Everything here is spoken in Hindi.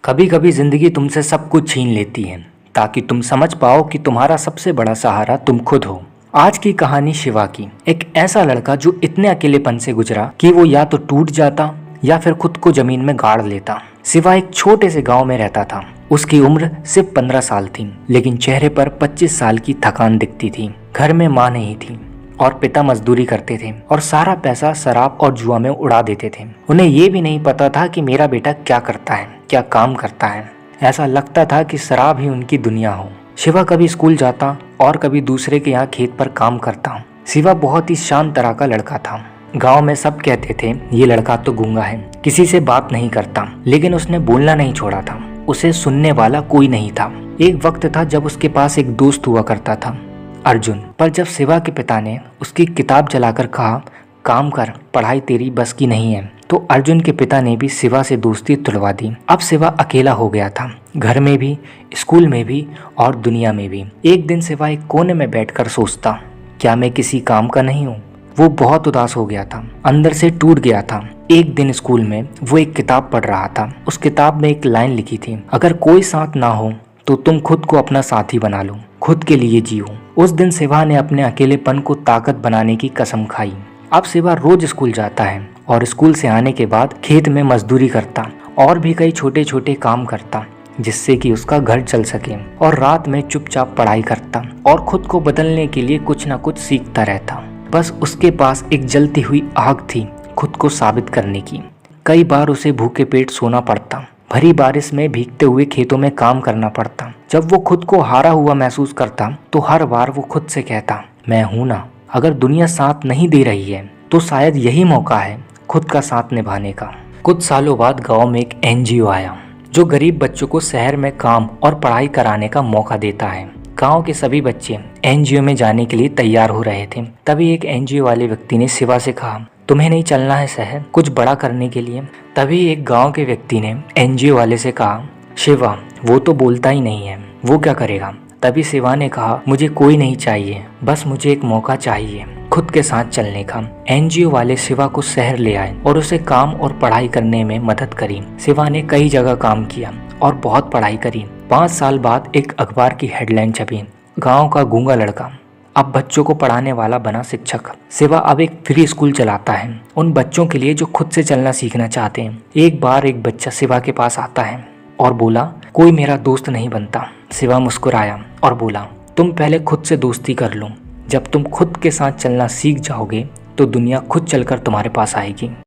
कभी कभी जिंदगी तुमसे सब कुछ छीन लेती है ताकि तुम समझ पाओ कि तुम्हारा सबसे बड़ा सहारा तुम खुद हो। आज की कहानी शिवा की। एक ऐसा लड़का जो इतने अकेलेपन से गुजरा कि वो या तो टूट जाता या फिर खुद को जमीन में गाड़ लेता। शिवा एक छोटे से गांव में रहता था। उसकी उम्र सिर्फ 15 साल थी, लेकिन चेहरे पर 25 साल की थकान दिखती थी। घर में माँ नहीं थी और पिता मजदूरी करते थे और सारा पैसा शराब और जुआ में उड़ा देते थे। उन्हें ये भी नहीं पता था कि मेरा बेटा क्या करता है, क्या काम करता है। ऐसा लगता था कि शराब ही उनकी दुनिया हो। शिवा कभी स्कूल जाता और कभी दूसरे के यहाँ खेत पर काम करता। शिवा बहुत ही शांत तरह का लड़का था। गांव में सब कहते थे ये लड़का तो गूंगा है, किसी से बात नहीं करता, लेकिन उसने बोलना नहीं छोड़ा था। उसे सुनने वाला कोई नहीं था। एक वक्त था जब उसके पास एक दोस्त हुआ करता था, अर्जुन। पर जब शिवा के पिता ने उसकी किताब जलाकर कहा काम कर, पढ़ाई तेरी बस की नहीं है, तो अर्जुन के पिता ने भी शिवा से दोस्ती तुड़वा दी। अब शिवा अकेला हो गया था, घर में भी, स्कूल में भी और दुनिया में भी। एक दिन शिवा एक कोने में बैठकर सोचता, क्या मैं किसी काम का नहीं हूँ। वो बहुत उदास हो गया था, अंदर से टूट गया था। एक दिन स्कूल में वो एक किताब पढ़ रहा था। उस किताब में एक लाइन लिखी थी, अगर कोई साथ ना हो तो तुम खुद को अपना साथी बना लो, खुद के लिए जियो। उस दिन शिवा ने अपने अकेलेपन को ताकत बनाने की कसम खाई। अब शिवा रोज स्कूल जाता है और स्कूल से आने के बाद खेत में मजदूरी करता और भी कई छोटे छोटे काम करता, जिससे कि उसका घर चल सके। और रात में चुपचाप पढ़ाई करता और खुद को बदलने के लिए कुछ न कुछ सीखता रहता। बस उसके पास एक जलती हुई आग थी खुद को साबित करने की। कई बार उसे भूखे पेट सोना पड़ता, भरी बारिश में भीगते हुए खेतों में काम करना पड़ता। जब वो खुद को हारा हुआ महसूस करता तो हर बार वो खुद से कहता, मैं हूं ना। अगर दुनिया साथ नहीं दे रही है तो शायद यही मौका है खुद का साथ निभाने का। कुछ सालों बाद गांव में एक एनजीओ आया जो गरीब बच्चों को शहर में काम और पढ़ाई कराने का मौका देता है। गांव के सभी बच्चे एनजीओ में जाने के लिए तैयार हो रहे थे। तभी एक एनजीओ वाले व्यक्ति ने शिवा से कहा, तुम्हें नहीं चलना है शहर कुछ बड़ा करने के लिए। तभी एक गांव के व्यक्ति ने एनजीओ वाले से कहा, शिवा वो तो बोलता ही नहीं है, वो क्या करेगा। तभी शिवा ने कहा, मुझे कोई नहीं चाहिए, बस मुझे एक मौका चाहिए खुद के साथ चलने का। एनजीओ वाले शिवा को शहर ले आए और उसे काम और पढ़ाई करने में मदद करी। शिवा ने कई जगह काम किया और बहुत पढ़ाई करी। 5 साल बाद एक अखबार की हेडलाइन छपी, गाँव का गूंगा लड़का अब बच्चों को पढ़ाने वाला बना शिक्षक। शिवा अब एक फ्री स्कूल चलाता है उन बच्चों के लिए जो खुद से चलना सीखना चाहते हैं। एक बार एक बच्चा शिवा के पास आता है और बोला, कोई मेरा दोस्त नहीं बनता। शिवा मुस्कुराया और बोला, तुम पहले खुद से दोस्ती कर लो। जब तुम खुद के साथ चलना सीख जाओगे तो दुनिया खुद चलकर तुम्हारे पास आएगी।